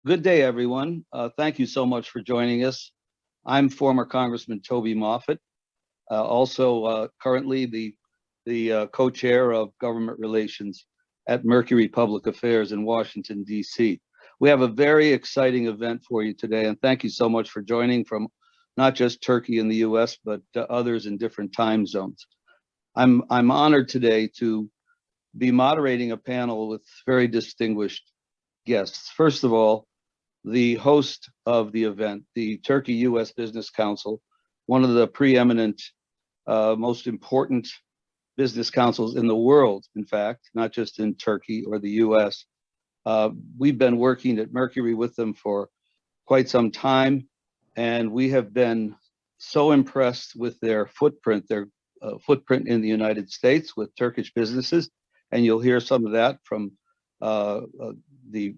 Good day, everyone. Thank you so much for joining us. I'm former Congressman Toby Moffett, also currently the co-chair of government relations at Mercury Public Affairs in Washington, D.C. We have a very exciting event for you today, and thank you so much for joining from not just Turkey and the U.S., but others in different time zones. I'm honored today to be moderating a panel with very distinguished guests. First of all, the host of the event, the Turkey-U.S. Business Council, one of the preeminent, most important business councils in the world, in fact, not just in Turkey or the U.S. We've been working at Mercury with them for quite some time, and we have been so impressed with their footprint in the United States with Turkish businesses, and you'll hear some of that from the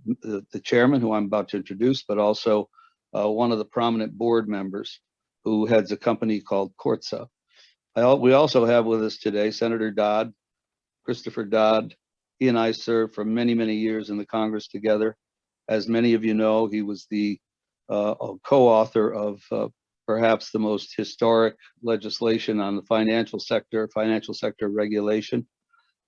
chairman, who I'm about to introduce, but also one of the prominent board members who heads a company called Kortsa. We also have with us today Senator Dodd, Christopher Dodd. He and I served for many, many years in the Congress together. As many of you know, he was the co-author of perhaps the most historic legislation on the financial sector regulation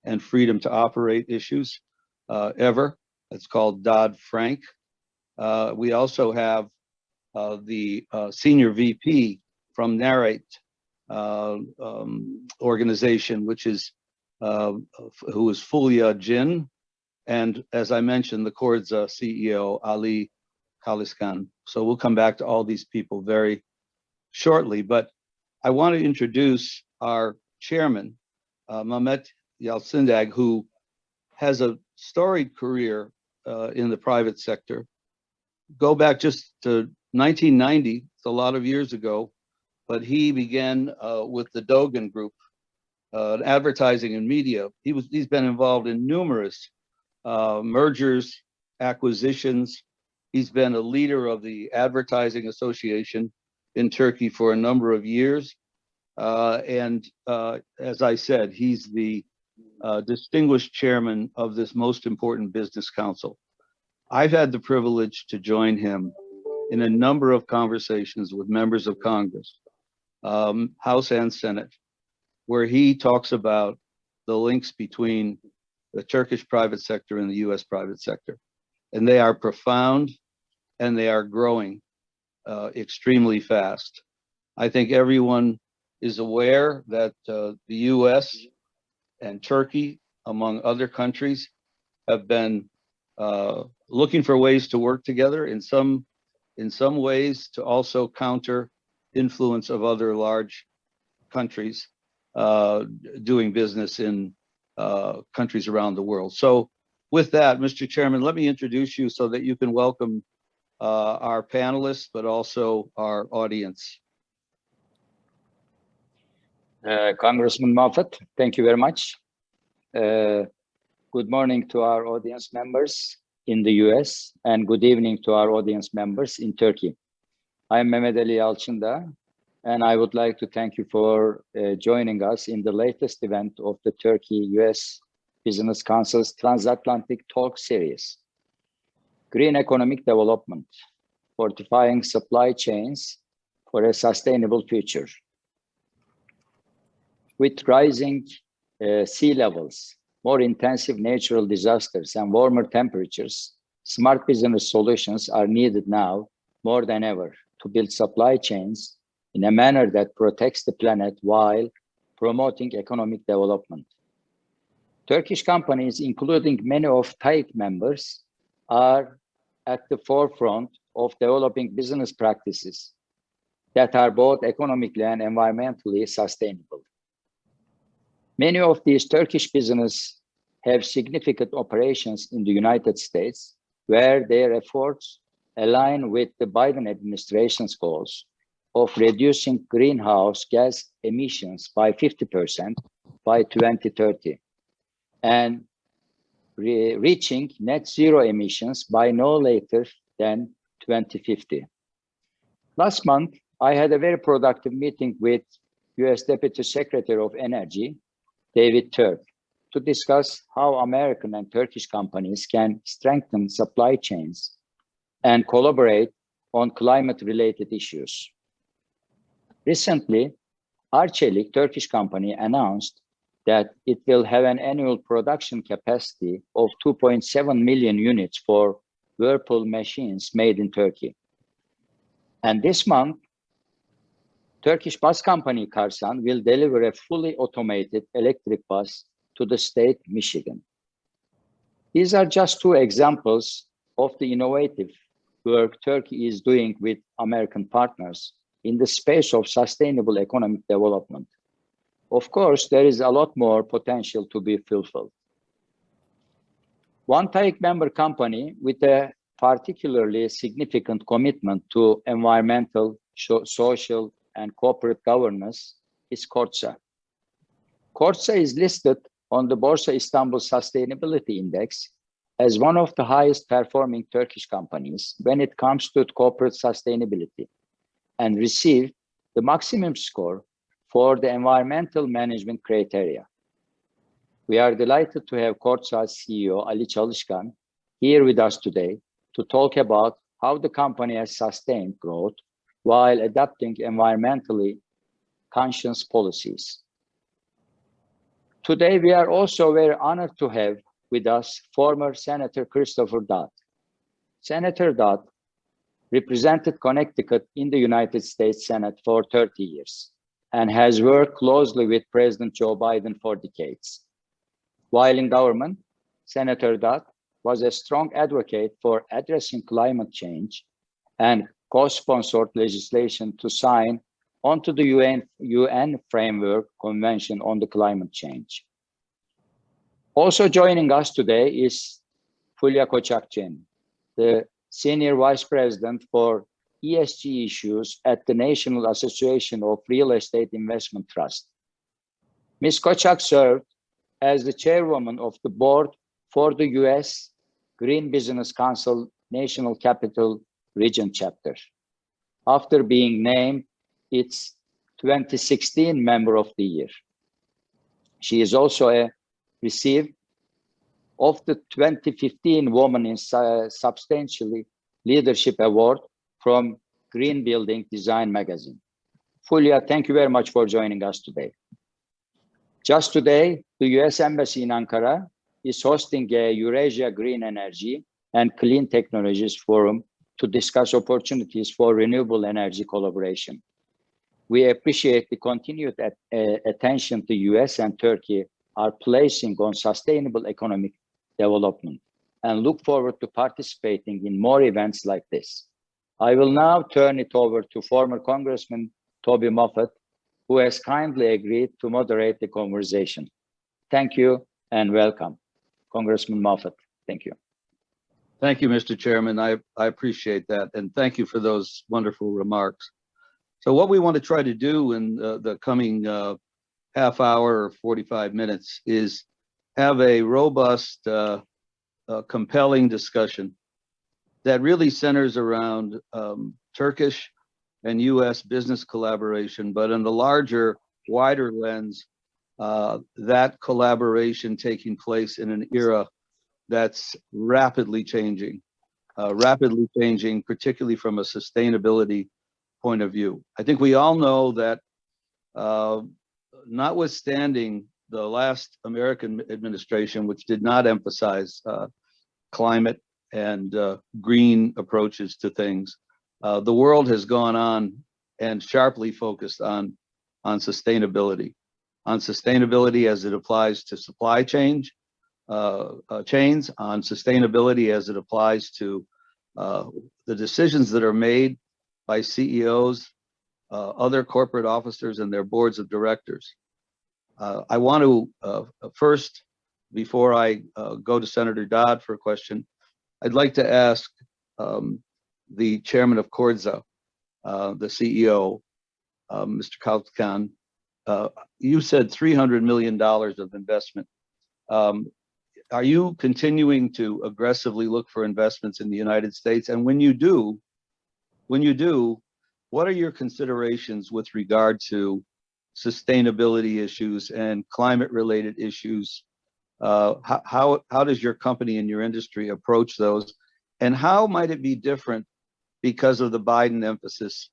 and freedom to operate issues ever. It's called Dodd-Frank. We also have the senior VP from Narrate organization, which is who is Fulya Jin, and as I mentioned, the Kortsa CEO Ali Kaliskan. So we'll come back to all these people very shortly, but I want to introduce our chairman, Mehmet Yalçındag, who has a storied career in the private sector. Go back just to 1990, it's a lot of years ago, but he began with the Dogan Group, advertising and media. He's been involved in numerous mergers, acquisitions. He's been a leader of the Advertising Association in Turkey for a number of years. And as I said, he's the distinguished chairman of this most important business council. I've had the privilege to join him in a number of conversations with members of Congress, House and Senate, where he talks about the links between the Turkish private sector and the US private sector. And they are profound and they are growing extremely fast. I think everyone is aware that the US and Turkey, among other countries, have been looking for ways to work together, in some ways to also counter influence of other large countries doing business in countries around the world. So with that, Mr. Chairman, let me introduce you so that you can welcome our panelists, but also our audience. Congressman Moffett, thank you very much. Good morning to our audience members in the US, and good evening to our audience members in Turkey. I'm Mehmet Ali Yalçındag, and I would like to thank you for joining us in the latest event of the Turkey-US Business Council's Transatlantic Talks series. Green economic development, fortifying supply chains for a sustainable future. With rising sea levels, more intensive natural disasters, and warmer temperatures, smart business solutions are needed now more than ever to build supply chains in a manner that protects the planet while promoting economic development. Turkish companies, including many of TAİK members, are at the forefront of developing business practices that are both economically and environmentally sustainable. Many of these Turkish businesses have significant operations in the United States, where their efforts align with the Biden administration's goals of reducing greenhouse gas emissions by 50% by 2030 and reaching net zero emissions by no later than 2050. Last month, I had a very productive meeting with US Deputy Secretary of Energy, David Turk, to discuss how American and Turkish companies can strengthen supply chains and collaborate on climate-related issues. Recently, Arçelik, Turkish company, announced that it will have an annual production capacity of 2.7 million units for Whirlpool machines made in Turkey. And this month, Turkish bus company Karsan will deliver a fully automated electric bus to the state Michigan. These are just two examples of the innovative work Turkey is doing with American partners in the space of sustainable economic development. Of course, there is a lot more potential to be fulfilled. One TAİK member company with a particularly significant commitment to environmental, social, and corporate governance is Kordsa. Kordsa is listed on the Borsa Istanbul Sustainability Index as one of the highest performing Turkish companies when it comes to corporate sustainability, and received the maximum score for the environmental management criteria. We are delighted to have Kordsa's CEO, Ali Çalışkan, here with us today to talk about how the company has sustained growth while adopting environmentally conscious policies. Today, we are also very honored to have with us former Senator Christopher Dodd. Senator Dodd represented Connecticut in the United States Senate for 30 years and has worked closely with President Joe Biden for decades. While in government, Senator Dodd was a strong advocate for addressing climate change and co-sponsored legislation to sign onto the UN Framework Convention on the Climate Change. Also joining us today is Fulya Koçakçen, the Senior Vice President for ESG issues at the National Association of Real Estate Investment Trust. Ms. Koçak served as the chairwoman of the board for the US Green Business Council National Capital Region chapter, after being named its 2016 Member of the Year. She is also a recipient of the 2015 Woman in Substantially Leadership Award from Green Building Design magazine. Fulya, thank you very much for joining us today. Just today, the US Embassy in Ankara is hosting a Eurasia Green Energy and Clean Technologies Forum to discuss opportunities for renewable energy collaboration. We appreciate the continued attention the US and Turkey are placing on sustainable economic development and look forward to participating in more events like this. I will now turn it over to former Congressman Toby Moffett, who has kindly agreed to moderate the conversation. Thank you and welcome. Congressman Moffett, thank you. Thank you, Mr. Chairman. I appreciate that. And thank you for those wonderful remarks. So what we want to try to do in the coming half hour or 45 minutes is have a robust, compelling discussion that really centers around Turkish and US business collaboration, but in the larger, wider lens, that collaboration taking place in an era that's rapidly changing, particularly from a sustainability point of view. I think we all know that notwithstanding the last American administration, which did not emphasize climate and green approaches to things, the world has gone on and sharply focused on sustainability as it applies to supply chains, on sustainability as it applies to the decisions that are made by CEOs, other corporate officers, and their boards of directors. I want to first, before I go to Senator Dodd for a question, I'd like to ask the chairman of Kordsa, the CEO, Mr. Çalışkan. You said $300 million of investment. Are you continuing to aggressively look for investments in the United States? And when you do, what are your considerations with regard to sustainability issues and climate-related issues? How does your company and your industry approach those? And how might it be different because of the Biden emphasis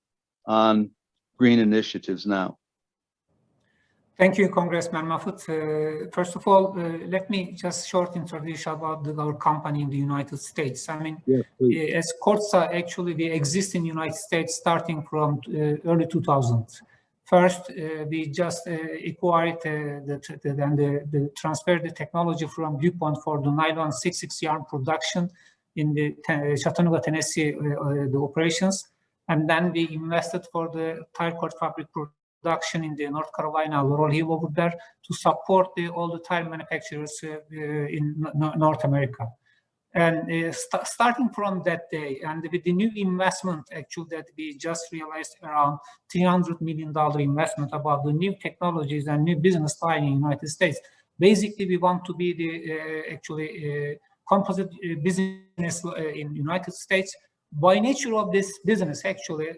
on green initiatives now? Thank you, Congressman Mahfoud. First of all, let me just short introduce about our company in the United States. I mean, as Corsa, actually, we exist in the United States starting from early 2000s. First, we just acquired transferred the technology from DuPont for the nylon 6/6 yarn production in the Chattanooga, Tennessee, the operations. And then we invested for the tire cord fabric production in the North Carolina, Laurel Hill over there, to support all the tire manufacturers in North America. And starting from that day, and with the new investment, actually, that we just realized around $300 million investment about the new technologies and new business line in the United States. Basically, we want to be the composite business in the United States. By nature of this business, actually,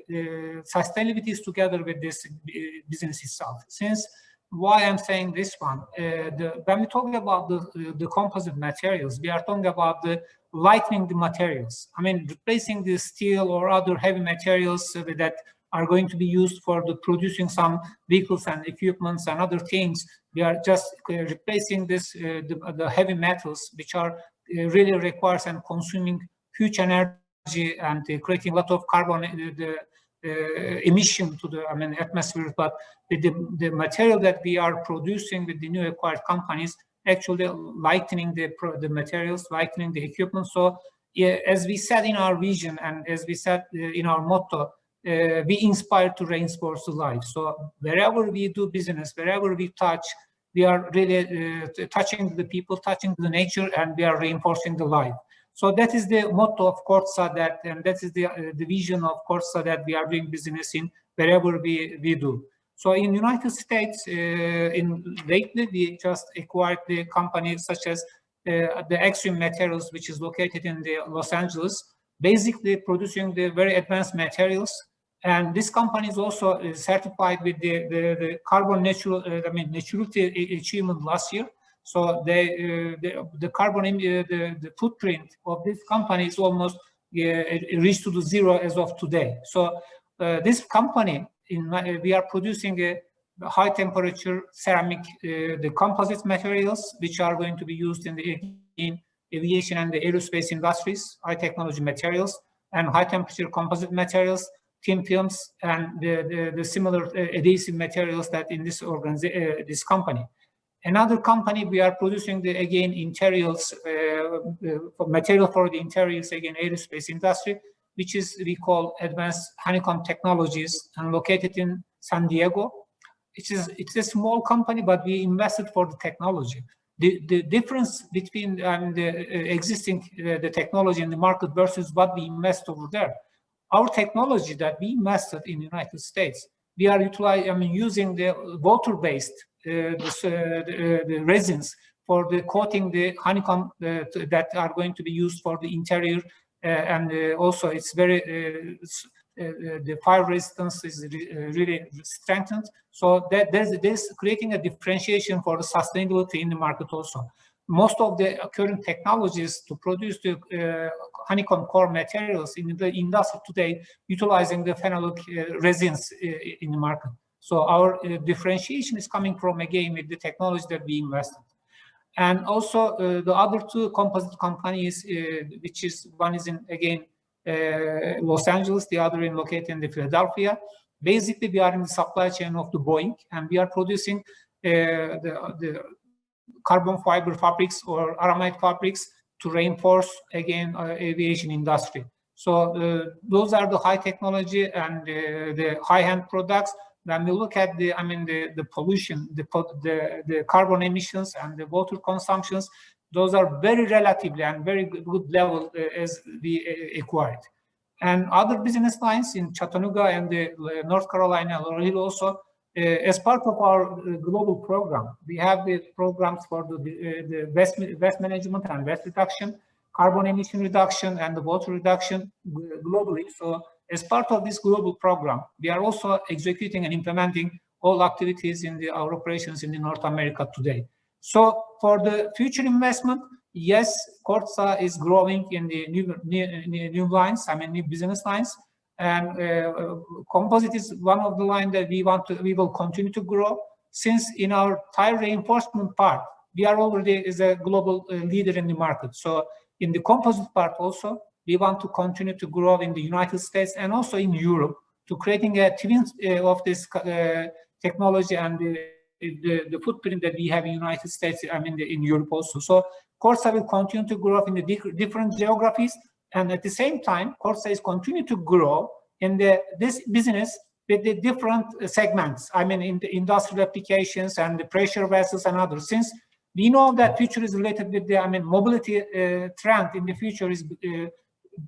sustainability is together with this business itself. Since why I'm saying this one, when we talk about the composite materials, we are talking about the lightening the materials. I mean, replacing the steel or other heavy materials that are going to be used for the producing some vehicles and equipments and other things. We are just replacing this the heavy metals, which are really requires and consuming huge energy and creating a lot of carbon emission to the atmosphere. But with the material that we are producing with the new acquired companies, actually lightening the materials, lightening the equipment. So yeah, as we said in our vision and as we said in our motto, we inspire to reinforce the life. So wherever we do business, wherever we touch, we are really touching the people, touching the nature, and we are reinforcing the life. So that is the motto of Corsa, and that is the vision of Corsa that we are doing business in wherever we do. So in the United States, lately we just acquired the companies such as the Extreme Materials, which is located in Los Angeles, basically producing the very advanced materials. And this company is also certified with the carbon neutrality achievement last year. So the carbon the footprint of this company is almost reached to the zero as of today. So this company, we are producing a high temperature ceramic, the composite materials, which are going to be used in aviation and the aerospace industries, high technology materials, and high temperature composite materials, thin films, and the similar adhesive materials that in this company. Another company, we are producing again interiors, material for the interiors, again aerospace industry, which is we call Advanced Honeycomb Technologies, and located in San Diego. It's a small company, but we invested for the technology. The difference between the existing the technology in the market versus what we invest over there. Our technology that we invested in the United States, we are using the water-based the resins for the coating the honeycomb that are going to be used for the interior, and also it's very the fire resistance is really strengthened. So that there's creating a differentiation for the sustainability in the market also. Most of the current technologies to produce the honeycomb core materials in the industry today utilizing the phenolic resins in the market. So our differentiation is coming from, again, with the technology that we invested. And also the other two composite companies, which is one is in, again, Los Angeles, the other in located in Philadelphia. Basically, we are in the supply chain of the Boeing, and we are producing the carbon fiber fabrics or aramide fabrics to reinforce, again, aviation industry. So those are the high technology and the high-end products. When we look at the pollution, the carbon emissions and the water consumptions, those are very relatively and very good level as we acquired. And other business lines in Chattanooga and the North Carolina, Laurel Hill also, as part of our global program, we have the programs for the waste management and waste reduction, carbon emission reduction, and the water reduction globally. So as part of this global program, we are also executing and implementing all activities in our operations in North America today. So for the future investment, yes, Corsa is growing in the new lines, I mean, new business lines. And composite is one of the lines that we will continue to grow, since in our tire reinforcement part, we are already is a global leader in the market. So in the composite part also, we want to continue to grow in the United States and also in Europe, to creating a twin of this technology and the footprint that we have in the United States, I mean, in Europe also. So Corsa will continue to grow in the different geographies, and at the same time, Corsa is continuing to grow in this business with the different segments. I mean, in the industrial applications and the pressure vessels and others. Since we know that future is related with the, I mean, mobility trend in the future is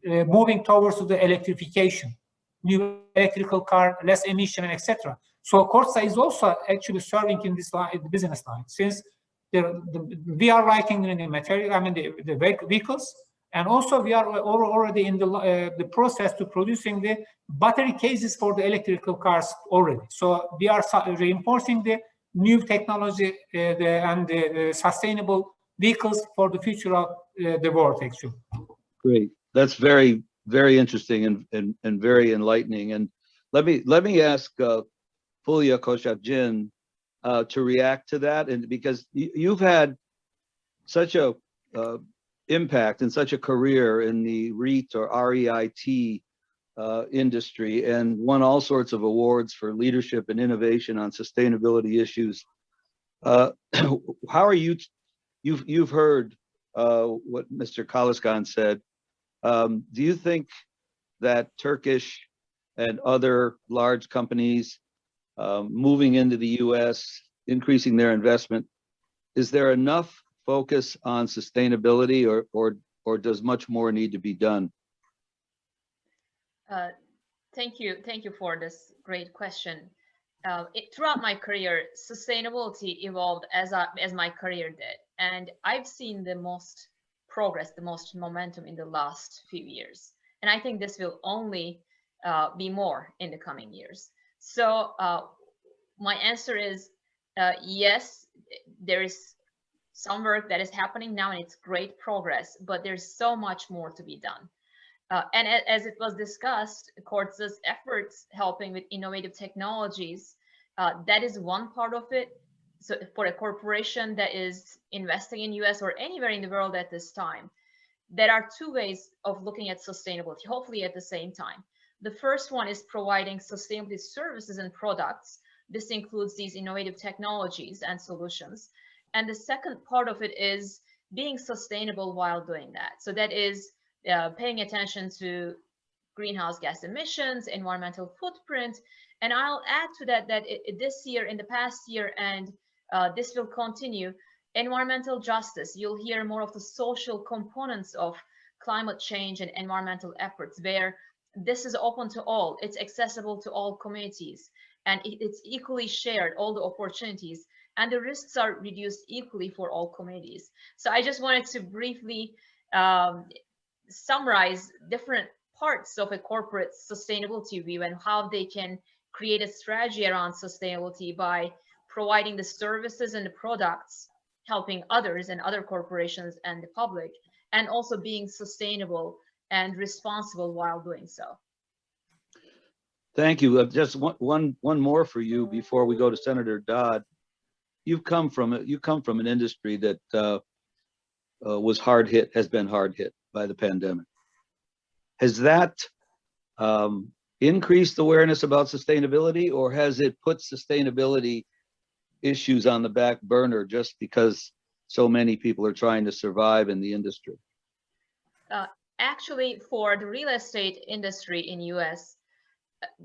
moving towards the electrification, new electrical car, less emission, etc. So Corsa is also actually serving in this line, the business line, since we are writing in the material, I mean, the vehicles, and also we are already in the process to producing the battery cases for the electrical cars already. So we are reinforcing the new technology and the sustainable vehicles for the future of the world, actually. Great. That's very, very interesting and very enlightening. And let me ask Fulya Koshapjin to react to that, and because you've had such a impact and such a career in the REIT or REIT industry, and won all sorts of awards for leadership and innovation on sustainability issues. How are you've heard what Mr. Kaliskan said. Do you think that Turkish and other large companies moving into the US, increasing their investment, is there enough focus on sustainability, or does much more need to be done? Thank you for this great question. Throughout my career, sustainability evolved as my career did, and I've seen the most progress, the most momentum in the last few years, and I think this will only be more in the coming years. So my answer is yes, there is some work that is happening now, and it's great progress, but there's so much more to be done. And as it was discussed, Corsa's efforts helping with innovative technologies, that is one part of it. So for a corporation that is investing in US or anywhere in the world at this time, there are two ways of looking at sustainability, hopefully at the same time. The first one is providing sustainability services and products. This includes these innovative technologies and solutions. And the second part of it is being sustainable while doing that. So that is paying attention to greenhouse gas emissions, environmental footprint. And I'll add to that this year, in the past year, and this will continue, environmental justice. You'll hear more of the social components of climate change and environmental efforts, where this is open to all. It's accessible to all communities, and it's equally shared, all the opportunities, and the risks are reduced equally for all communities. So I just wanted to briefly summarize different parts of a corporate sustainability view and how they can create a strategy around sustainability by providing the services and the products, helping others and other corporations and the public, and also being sustainable and responsible while doing so. Thank you. Just one more for you before we go to Senator Dodd. You come from an industry that was hard hit, has been hard hit by the pandemic. Has that increased awareness about sustainability, or has it put sustainability issues on the back burner just because so many people are trying to survive in the industry? Actually, for the real estate industry in US,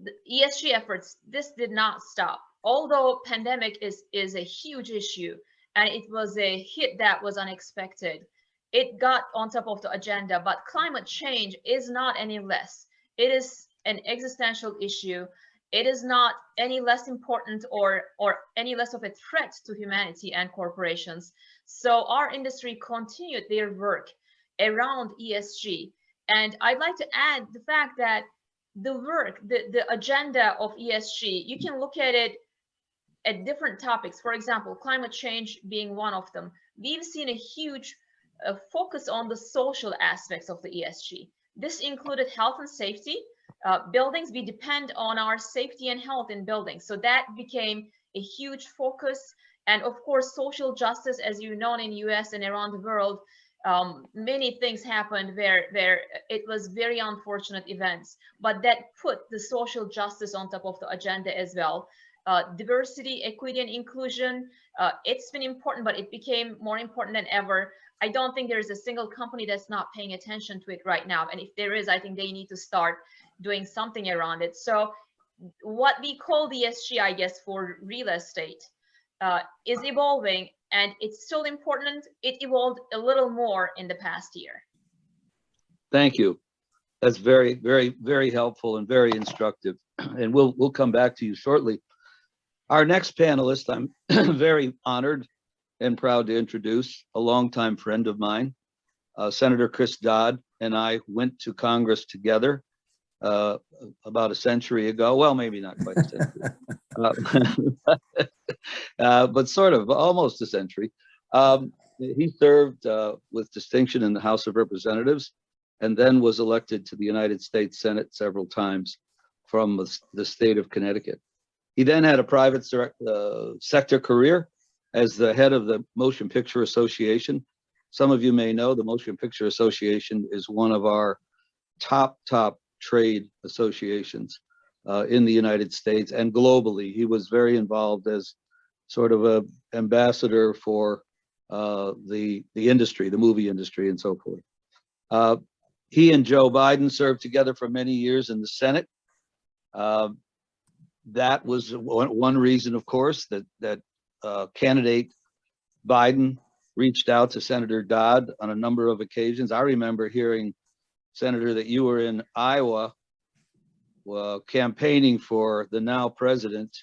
the ESG efforts, this did not stop. Although pandemic is a huge issue and it was a hit that was unexpected, it got on top of the agenda, but climate change is not any less. It is an existential issue. It is not any less important or any less of a threat to humanity and corporations. So our industry continued their work around ESG. And I'd like to add the fact that the work, the agenda of ESG, you can look at it at different topics. For example, climate change being one of them. We've seen a huge focus on the social aspects of the ESG. This included health and safety. Buildings, we depend on our safety and health in buildings. So that became a huge focus. And of course, social justice, as you know, in US and around the world, many things happened where it was very unfortunate events, but that put the social justice on top of the agenda as well. Diversity, equity, and inclusion, it's been important, but it became more important than ever. I don't think there's a single company that's not paying attention to it right now. And if there is, I think they need to start doing something around it. So what we call the ESG, I guess, for real estate is evolving, and it's still important. It evolved a little more in the past year. Thank you. That's very, very, very helpful and very instructive. And we'll come back to you shortly. Our next panelist, I'm very honored and proud to introduce a longtime friend of mine, Senator Chris Dodd and I went to Congress together about a century ago. Well, maybe not quite a century, but sort of almost a century. He served with distinction in the House of Representatives and then was elected to the United States Senate several times from the state of Connecticut. He then had a private sector career as the head of the Motion Picture Association. Some of you may know the Motion Picture Association is one of our top trade associations in the United States and globally. He was very involved as sort of an ambassador for the industry, the movie industry, and so forth. He and Joe Biden served together for many years in the Senate. That was one reason, of course, that candidate Biden reached out to Senator Dodd on a number of occasions. I remember hearing, Senator, that you were in Iowa campaigning for the now president,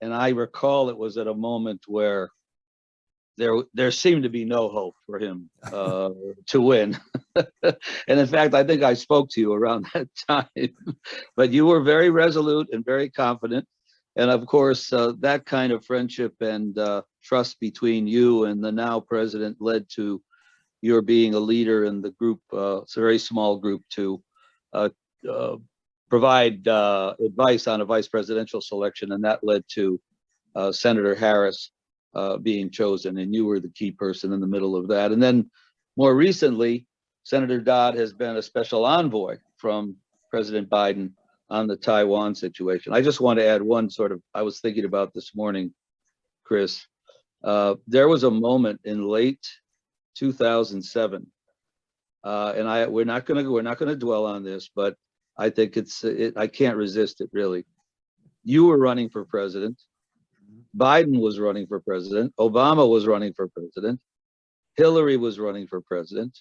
and I recall it was at a moment where there seemed to be no hope for him to win. And in fact, I think I spoke to you around that time. But you were very resolute and very confident. And of course, that kind of friendship and trust between you and the now president led to your being a leader in the group. It's a very small group to provide advice on a vice presidential selection. And that led to Senator Harris being chosen, and you were the key person in the middle of that. And then more recently, Senator Dodd has been a special envoy from President Biden on the Taiwan situation. I just want to add one I was thinking about this morning, Chris. There was a moment in late 2007, and we're not going to dwell on this, but I think I can't resist it really. You were running for president. Biden was running for president. Obama was running for president. Hillary was running for president.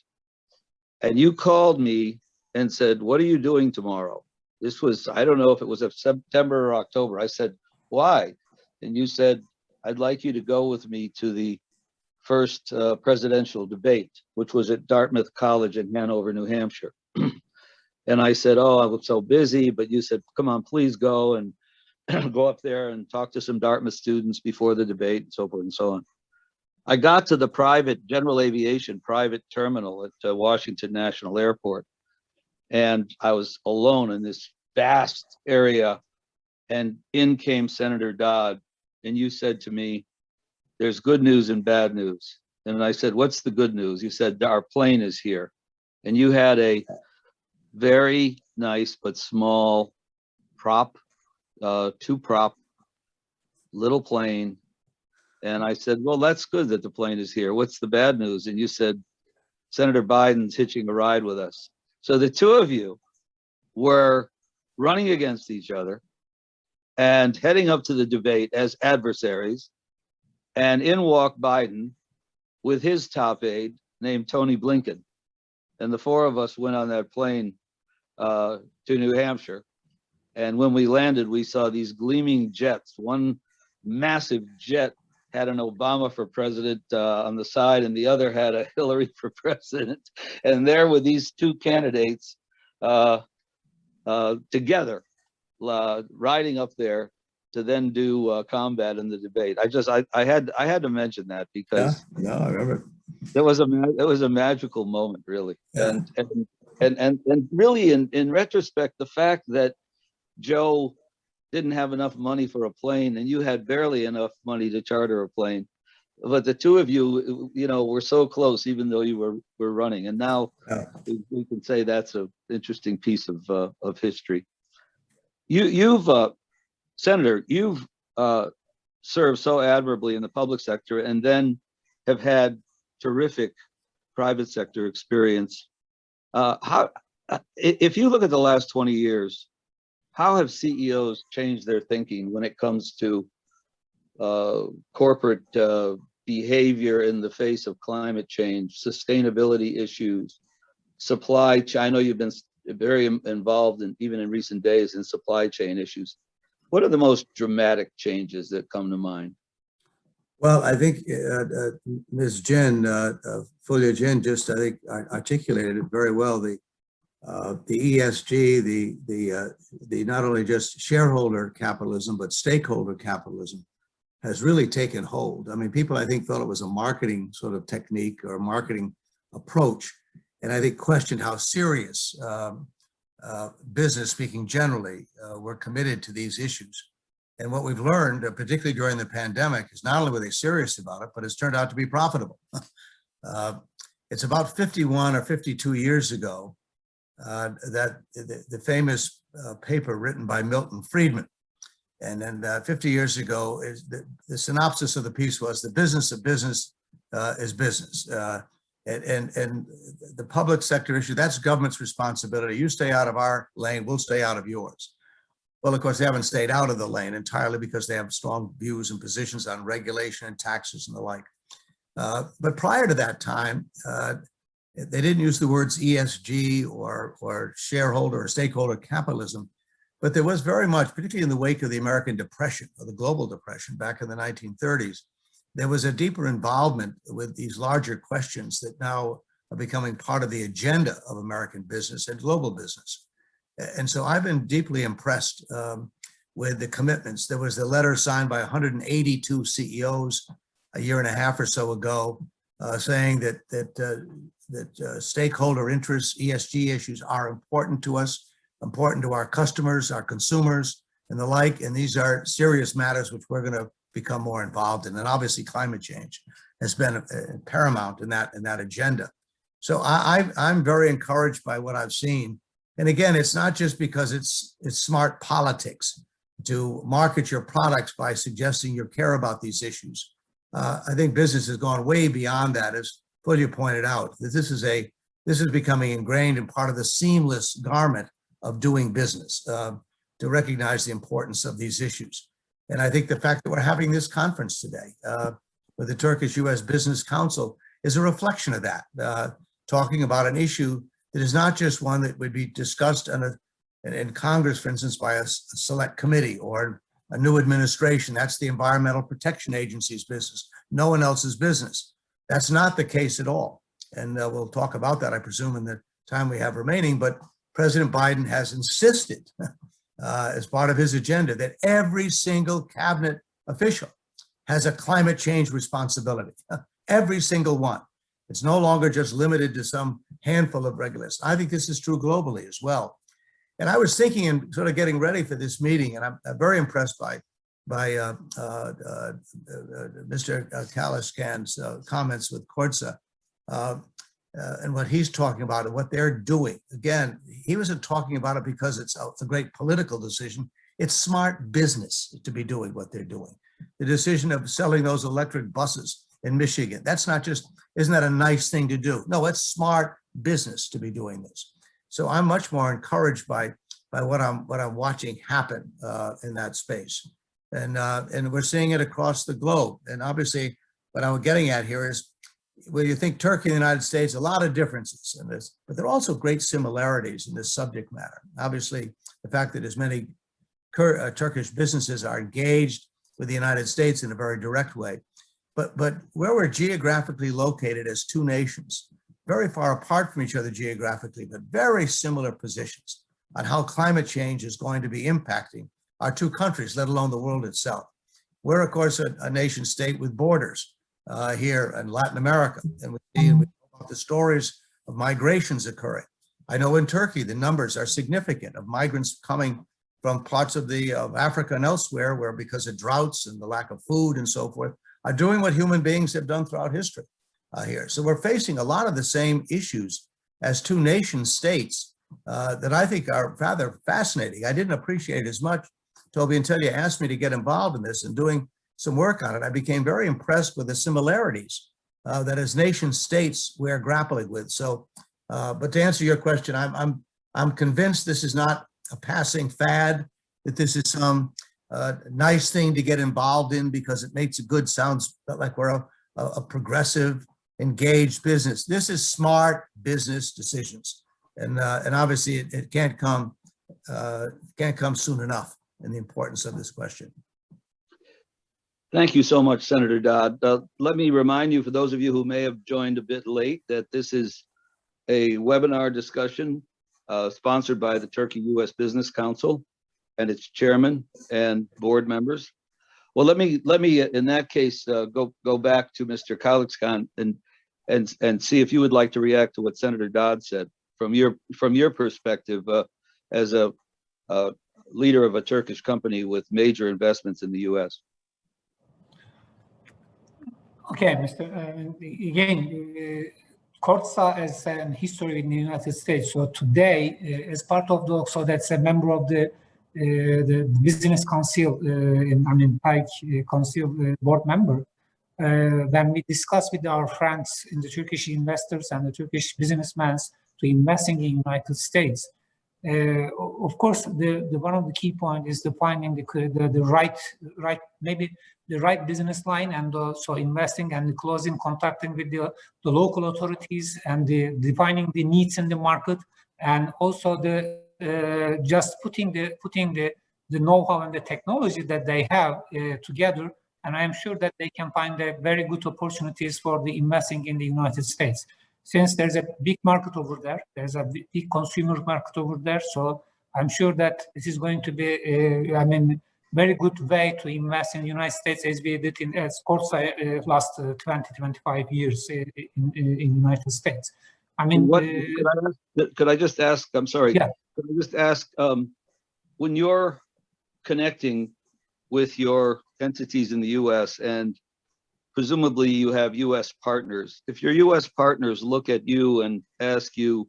And you called me and said, "What are you doing tomorrow?" This was, I don't know if it was September or October. I said, "Why?" And you said, "I'd like you to go with me to the first presidential debate," which was at Dartmouth College in Hanover, New Hampshire. And I said, "Oh, I was so busy," but you said, "Come on, please go and go up there and talk to some Dartmouth students before the debate," and so forth and so on. I got to the private general aviation private terminal at Washington National Airport, and I was alone in this vast area, and in came Senator Dodd, and you said to me, "There's good news and bad news." And I said, "What's the good news?" You said, "Our plane is here." And you had a very nice but small two-prop little plane. And I said, "Well, that's good that the plane is here. What's the bad news?" And you said, "Senator Biden's hitching a ride with us." So the two of you were running against each other and heading up to the debate as adversaries. And in walked Biden with his top aide named Tony Blinken. And the four of us went on that plane to New Hampshire. And when we landed, we saw these gleaming jets. One massive jet had an Obama for president on the side, and the other had a Hillary for president. And there were these two candidates together, riding up there to then do combat in the debate. I had to mention that because I remember. That was a magical moment, really. Yeah. And really, in retrospect, the fact that Joe didn't have enough money for a plane and you had barely enough money to charter a plane, but the two of you, were so close, even though you were running. And now Yeah. we can say that's an interesting piece of history. Senator, you've served so admirably in the public sector, and then have had terrific private sector experience. If you look at the last 20 years, how have CEOs changed their thinking when it comes to corporate behavior in the face of climate change, sustainability issues, supply chain? I know you've been very involved even in recent days in supply chain issues. What are the most dramatic changes that come to mind? Well, I think Ms. Jin, Fulya Jin, just I think articulated it very well. The ESG, the not only just shareholder capitalism but stakeholder capitalism has really taken hold. I mean, people I think thought it was a marketing sort of technique or a marketing approach, and I think questioned how serious business, speaking generally, were committed to these issues. And what we've learned, particularly during the pandemic, is not only were they serious about it, but it's turned out to be profitable. It's about 51 or 52 years ago that the famous paper written by Milton Friedman. And then 50 years ago, the synopsis of the piece was the business of business is business. And the public sector issue, that's government's responsibility. You stay out of our lane, we'll stay out of yours. Well, of course, they haven't stayed out of the lane entirely because they have strong views and positions on regulation and taxes and the like. But prior to that time, they didn't use the words ESG or shareholder or stakeholder capitalism, but there was very much, particularly in the wake of the American Depression or the global depression back in the 1930s, there was a deeper involvement with these larger questions that now are becoming part of the agenda of American business and global business. And so I've been deeply impressed with the commitments. There was the letter signed by 182 CEOs a year and a half or so ago, saying that stakeholder interests, ESG issues are important to us, important to our customers, our consumers, and the like. And these are serious matters which we're going to become more involved in. And obviously, climate change has been paramount in that agenda. So I'm very encouraged by what I've seen. And again, it's not just because it's smart politics to market your products by suggesting you care about these issues. I think business has gone way beyond that, as Fulya pointed out. That this is becoming ingrained in part of the seamless garment of doing business, to recognize the importance of these issues. And I think the fact that we're having this conference today with the Turkish-U.S. Business Council is a reflection of that, talking about an issue that is not just one that would be discussed in Congress, for instance, by a select committee or a new administration. That's the Environmental Protection Agency's business, no one else's business. That's not the case at all. And we'll talk about that, I presume, in the time we have remaining. But President Biden has insisted, as part of his agenda, that every single cabinet official has a climate change responsibility, every single one. It's no longer just limited to some handful of regulators. I think this is true globally as well. And I was thinking and sort of getting ready for this meeting, and I'm very impressed by Mr. Kaliskan's comments with Kortza and what he's talking about and what they're doing. Again, he wasn't talking about it because it's a great political decision. It's smart business to be doing what they're doing. The decision of selling those electric buses in Michigan, that's not just, isn't that a nice thing to do? No, it's smart business to be doing this. So I'm much more encouraged by what I'm watching happen in that space. And we're seeing it across the globe. And obviously, what I'm getting at here is, when you think Turkey and the United States, a lot of differences in this, but there are also great similarities in this subject matter. Obviously, the fact that as many Turkish businesses are engaged with the United States in a very direct way, but where we're geographically located as two nations, very far apart from each other geographically, but very similar positions on how climate change is going to be impacting our two countries, let alone the world itself. We're, of course, a nation state with borders. here in Latin America, and we see about the stories of migrations occurring. I know in Turkey, the numbers are significant of migrants coming from parts of Africa and elsewhere, where because of droughts and the lack of food and so forth, are doing what human beings have done throughout history here. So we're facing a lot of the same issues as two nation states that I think are rather fascinating. I didn't appreciate it as much, Toby, until you asked me to get involved in this and doing some work on it. I became very impressed with the similarities that as nation states we're grappling with. So, but to answer your question, I'm convinced this is not a passing fad, that this is some nice thing to get involved in because it makes it good, sounds like we're a progressive, engaged business. This is smart business decisions, and obviously it can't come soon enough in the importance of this question. Thank you so much, Senator Dodd. Let me remind you, for those of you who may have joined a bit late, that this is a webinar discussion sponsored by the Turkey U.S. Business Council and its chairman and board members. Well, let me in that case go back to Mr. Kalikskan and see if you would like to react to what Senator Dodd said from your perspective as a leader of a Turkish company with major investments in the U.S. Okay, Mr. Again, Kordsa has a history in the United States. So today, as part of so that's a member of the business council, TAİK council board member. When we discuss with our friends in the Turkish investors and the Turkish businessmen to investing in the United States, of course, one of the key points is the finding the right business line, and so investing and closing, contacting with the local authorities and defining the needs in the market, and also just putting the know-how and the technology that they have together. And I am sure that they can find very good opportunities for the investing in the United States. Since there's a big market over there, there's a big consumer market over there. So I'm sure that this is going to be, very good way to invest in the United States, as we did in Kordsa last 20-25 years in the United States. I mean, could I just ask? I'm sorry. Yeah. Could I just ask, when you're connecting with your entities in the U.S. and presumably you have U.S. partners, if your U.S. partners look at you and ask you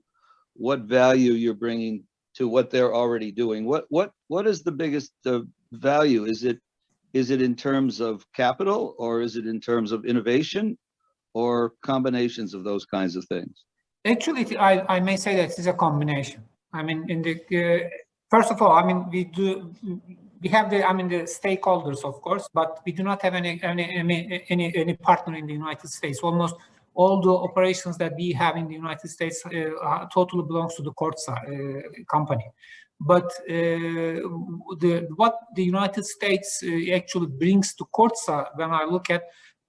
what value you're bringing to what they're already doing, what is the biggest value? Is it in terms of capital, or is it in terms of innovation, or combinations of those kinds of things? Actually, I may say that it's a combination. I mean, first of all, I mean, we have the stakeholders, of course, but we do not have any partner in the United States. Almost all the operations that we have in the United States totally belongs to the Kordsa company. But what the United States actually brings to Kordsa, when I look at,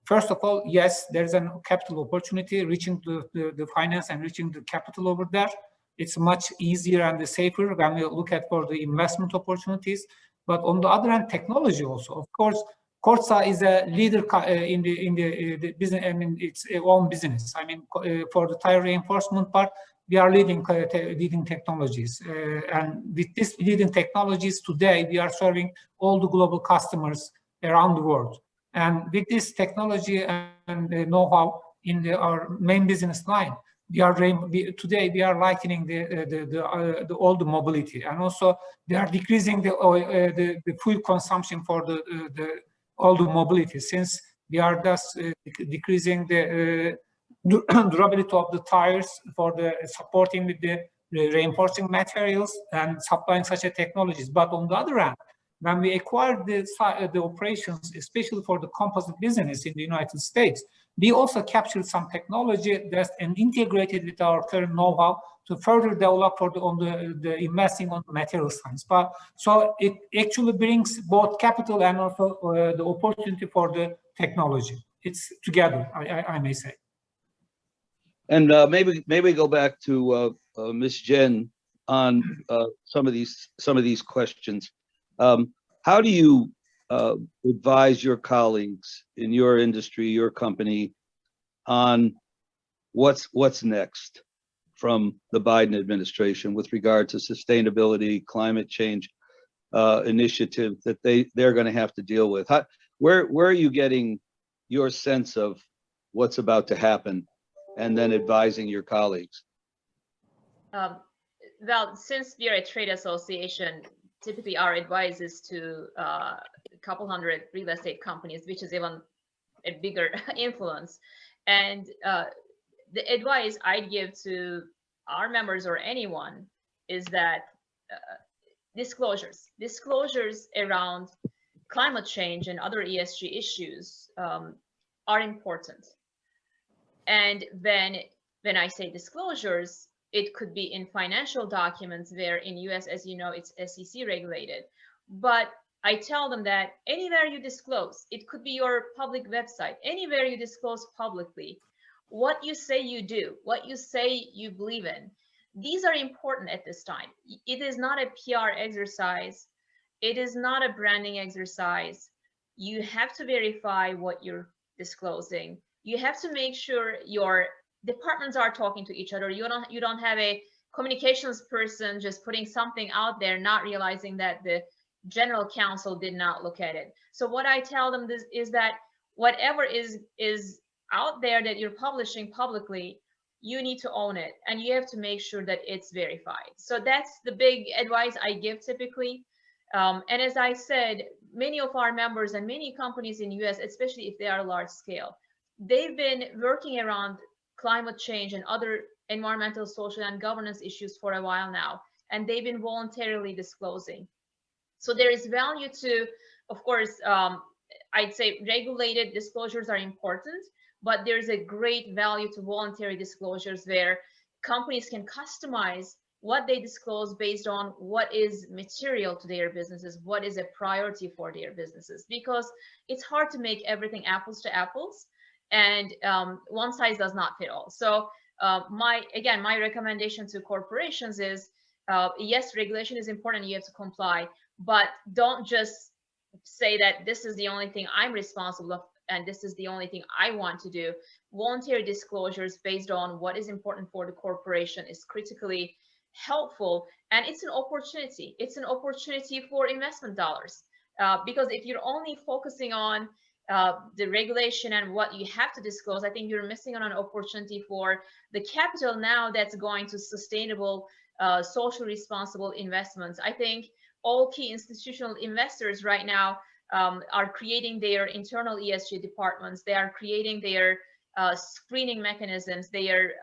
first of all, yes, there's a capital opportunity, reaching the finance and reaching the capital over there. It's much easier and safer when we look at for the investment opportunities. But on the other hand, technology also. Of course, Kordsa is a leader in the business. I mean, its own business. I mean, for the tire reinforcement part, we are leading technologies, and with this leading technologies today, we are serving all the global customers around the world. And with this technology and know-how in our main business line, today we are lightening all the mobility, and also they are decreasing the fuel consumption for all the mobility, since we are thus decreasing the durability of the tires for the supporting with the reinforcing materials and supplying such a technologies. But on the other hand, when we acquired the operations, especially for the composite business in the United States, we also captured some technology that's integrated with our current know-how to further develop on the investing on the material science. But so it actually brings both capital and also the opportunity for the technology. It's together, I may say. And maybe go back to Ms. Jen on some of these questions. How do you advise your colleagues in your industry, your company, on what's next from the Biden administration with regard to sustainability, climate change initiative that they're going to have to deal with? Where are you getting your sense of what's about to happen, and then advising your colleagues? Well, since we are a trade association, typically our advice is to a couple hundred real estate companies, which is even a bigger influence. And the advice I'd give to our members or anyone is that disclosures around climate change and other ESG issues are important. And when I say disclosures, it could be in financial documents where in US, as you know, it's SEC regulated. But I tell them that anywhere you disclose, it could be your public website, anywhere you disclose publicly, what you say you do, what you say you believe in, these are important at this time. It is not a PR exercise. It is not a branding exercise. You have to verify what you're disclosing. You have to make sure your departments are talking to each other. You don't have a communications person just putting something out there, not realizing that the general counsel did not look at it. So what I tell them is that whatever is out there that you're publishing publicly, you need to own it, and you have to make sure that it's verified. So that's the big advice I give typically. And as I said, many of our members and many companies in US, especially if they are large scale, they've been working around climate change and other environmental, social, and governance issues for a while now, and they've been voluntarily disclosing. So there is value to, of course, I'd say regulated disclosures are important, but there's a great value to voluntary disclosures where companies can customize what they disclose based on what is material to their businesses, what is a priority for their businesses, because it's hard to make everything apples to apples, and one size does not fit all. So my recommendation to corporations is, yes, regulation is important, you have to comply, but don't just say that this is the only thing I'm responsible of and this is the only thing I want to do. Voluntary disclosures based on what is important for the corporation is critically helpful, and it's an opportunity. It's an opportunity for investment dollars, because if you're only focusing on the regulation and what you have to disclose, I think you're missing on an opportunity for the capital now that's going to sustainable, social responsible investments. I think all key institutional investors right now are creating their internal ESG departments. They are creating their screening mechanisms, their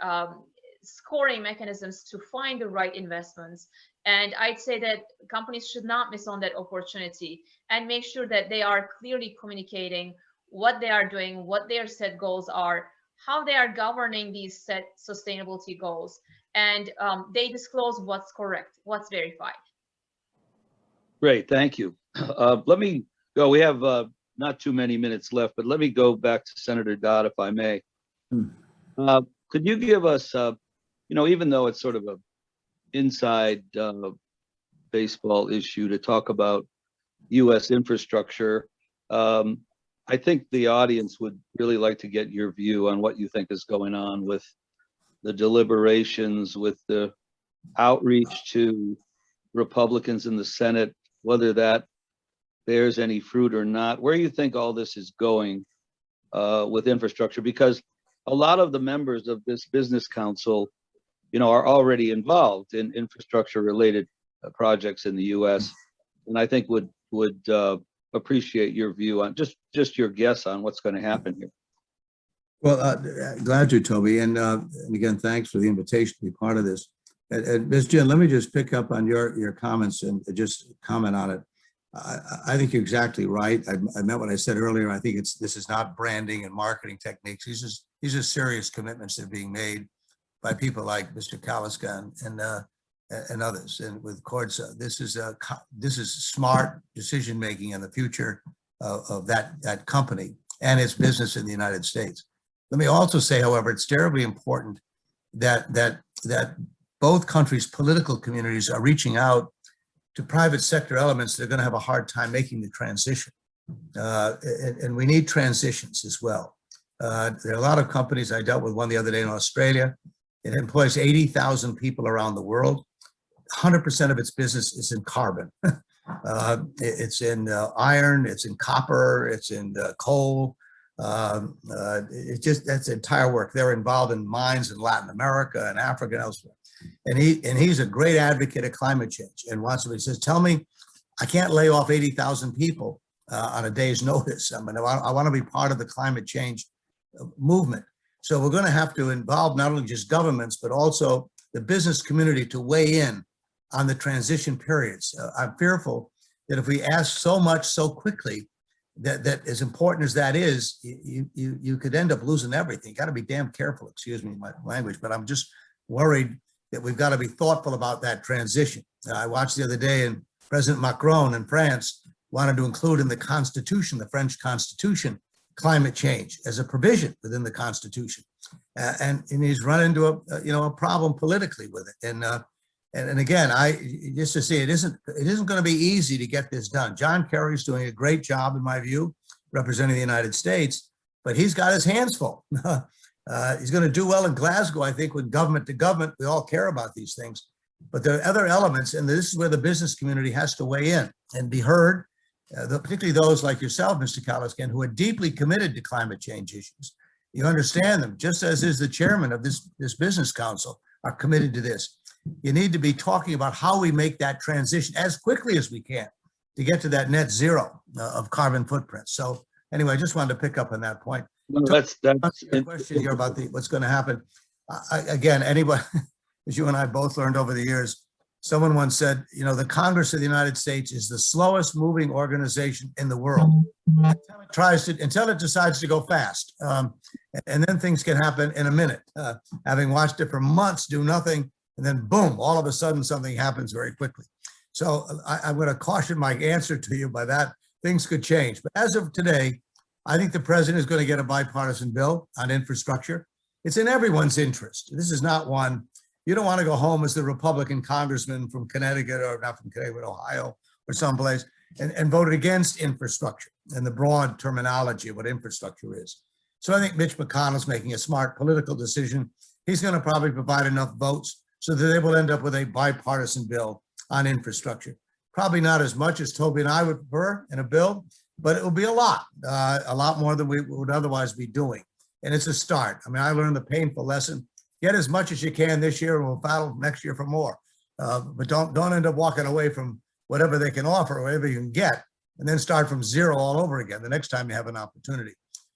scoring mechanisms to find the right investments. And I'd say that companies should not miss on that opportunity and make sure that they are clearly communicating what they are doing, what their set goals are, how they are governing these set sustainability goals, and they disclose what's correct, what's verified. Great, thank you. Let me go. We have not too many minutes left, but let me go back to Senator Dodd, if I may. Could you give us, even though it's sort of a inside baseball issue to talk about U.S. infrastructure, I think the audience would really like to get your view on what you think is going on with the deliberations, with the outreach to Republicans in the Senate, whether that bears any fruit or not, where you think all this is going with infrastructure, because a lot of the members of this business council, are already involved in infrastructure related projects in the U.S. and I think would appreciate your view on just your guess on what's going to happen here. Well, glad to, Toby, and again, thanks for the invitation to be part of this. And Ms. Jen, let me just pick up on your comments and just comment on it. I think you're exactly right. I meant what I said earlier. I think this is not branding and marketing techniques. These are serious commitments that are being made by people like Mr. Kaliskan and others. And with courts, this is smart decision making in the future of that company and its business in the United States. Let me also say, however, it's terribly important that both countries' political communities are reaching out to private sector elements that are going to have a hard time making the transition. and we need transitions as well. There are a lot of companies. I dealt with one the other day in Australia. It employs 80,000 people around the world. 100% of its business is in carbon. It's in iron, it's in copper, it's in coal. It's just, that's the entire work. They're involved in mines in Latin America and Africa and elsewhere. And he's a great advocate of climate change and wants to, he says, tell me, I can't lay off 80,000 people on a day's notice. I mean, I want to be part of the climate change movement. So we're going to have to involve not only just governments, but also the business community to weigh in on the transition periods. I'm fearful that if we ask so much so quickly, that as important as that is, you could end up losing everything. You got to be damn careful, excuse me my language, but I'm just worried that we've got to be thoughtful about that transition. I watched the other day, and President Macron in France wanted to include in the Constitution, the French Constitution, climate change as a provision within the Constitution, and he's run into a problem politically with it. And again, just to say, it isn't going to be easy to get this done. John Kerry's doing a great job, in my view, representing the United States, but he's got his hands full. He's going to do well in Glasgow, I think, with government to government. We all care about these things, but there are other elements, and this is where the business community has to weigh in and be heard. Particularly those like yourself, Mr. Kaliskan, who are deeply committed to climate change issues. You understand them, just as is the chairman of this business council, are committed to this. You need to be talking about how we make that transition as quickly as we can to get to that net zero of carbon footprint. So anyway, I just wanted to pick up on that point. No, that's the question here about what's going to happen. Again, anybody, as you and I both learned over the years, someone once said, the Congress of the United States is the slowest moving organization in the world until it decides to go fast. And then things can happen in a minute. Having watched it for months do nothing, and then boom, all of a sudden something happens very quickly. So I'm going to caution my answer to you by that. Things could change. But as of today, I think the president is going to get a bipartisan bill on infrastructure. It's in everyone's interest. This is not one. You don't want to go home as the Republican congressman from Connecticut, or not from Connecticut, Ohio, or someplace, and voted against infrastructure and the broad terminology of what infrastructure is. So I think Mitch McConnell's making a smart political decision. He's going to probably provide enough votes so that they will end up with a bipartisan bill on infrastructure. Probably not as much as Toby and I would prefer in a bill, but it will be a lot more than we would otherwise be doing. And it's a start. I mean, I learned the painful lesson. Get as much as you can this year, and we'll battle next year for more. But don't end up walking away from whatever they can offer, whatever you can get, and then start from zero all over again the next time you have an opportunity.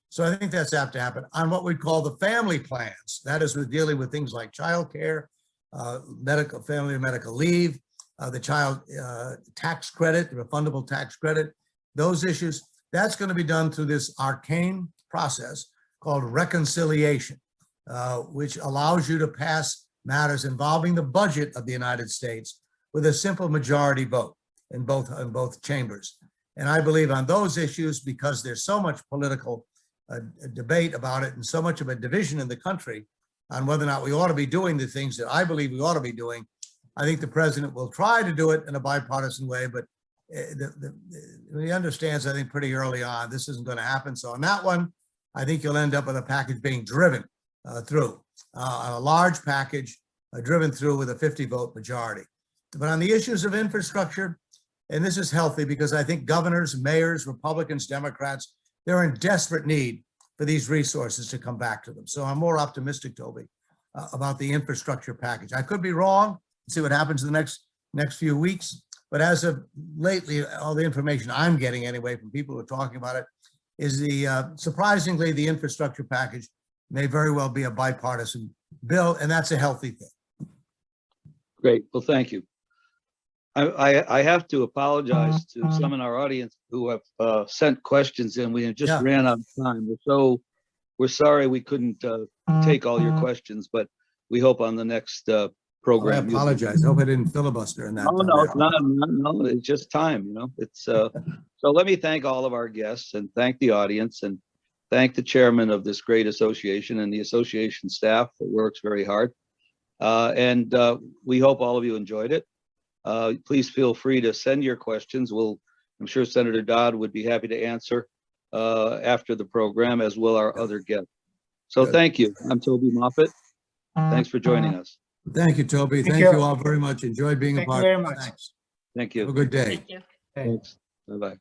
So I think that's apt to happen. On what we call the family plans, that is, we're dealing with things like childcare, family medical leave, the child tax credit, the refundable tax credit, those issues. That's going to be done through this arcane process called reconciliation. Which allows you to pass matters involving the budget of the United States with a simple majority vote in both chambers. And I believe on those issues, because there's so much political debate about it and so much of a division in the country on whether or not we ought to be doing the things that I believe we ought to be doing, I think the president will try to do it in a bipartisan way, but he understands, I think, pretty early on, this isn't going to happen. So on that one, I think you'll end up with a package being driven through a large package driven through with a 50-vote majority. But on the issues of infrastructure, and this is healthy because I think governors, mayors, Republicans, Democrats, they're in desperate need for these resources to come back to them. So I'm more optimistic, Toby, about the infrastructure package. I could be wrong. See what happens in the next few weeks. But as of lately, all the information I'm getting anyway from people who are talking about it is surprisingly, the infrastructure package may very well be a bipartisan bill, and that's a healthy thing. Great. Well, thank you. I have to apologize to some in our audience who have sent questions in. We just ran out of time. We're sorry we couldn't take all your questions, but we hope on the next program. I apologize. I hope I didn't filibuster in that. No, it's just time, It's so let me thank all of our guests and thank the audience and thank the chairman of this great association and the association staff that works very hard. And we hope all of you enjoyed it. Please feel free to send your questions. We'll I'm sure Senator Dodd would be happy to answer after the program, as will our other guests. So Good. thank you. I'm Toby Moffett. Thanks for joining us. Thank you, Toby. Thank Thank you. you all very much. Enjoyed being a Thank you part. very of this. much. Thanks. Thank Have a you. good day. Thank you. Okay. Thanks. Bye-bye.